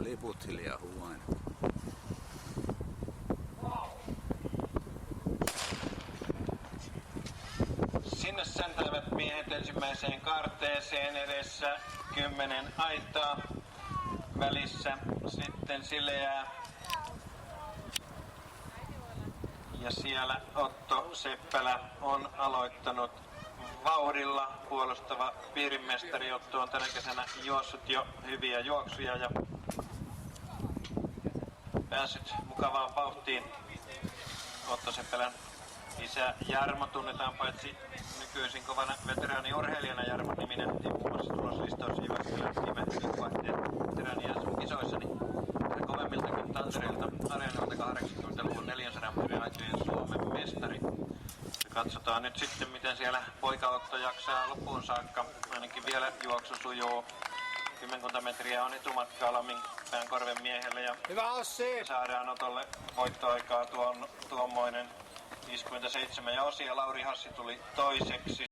liput hiljahuu aina. Sinne säntävät miehet ensimmäiseen kaarteeseen, edessä 10 aitaa, välissä sitten sileää. Ja siellä Otto Seppälä on aloittanut vauhdilla. Puolustava piirimestari Otto on tänä kesänä juossut jo hyviä juoksuja ja päässyt mukavaan vauhtiin. Otto Seppälän isä Jarmo tunnetaan paitsi nykyisin kovana veteraaniurheilijana Jarmo-niminen muun muassa tuloslistaus Jyväskylän viime veteraanien kisoissa, niin kovemmiltakin tantereilta areenoilta 80-luvun 400 metrin aitojen Suomen mestari. Ja katsotaan nyt sitten, miten siellä poika Otto jaksaa loppuun saakka. Ainakin vielä juoksu sujuu. 10 metriä on etumatkaa Lamminpään korven miehelle ja hyvä Ossi! Saadaan Otolle voittoaikaa tuommoinen 57 ja Ossi ja Lauri Hassi tuli toiseksi.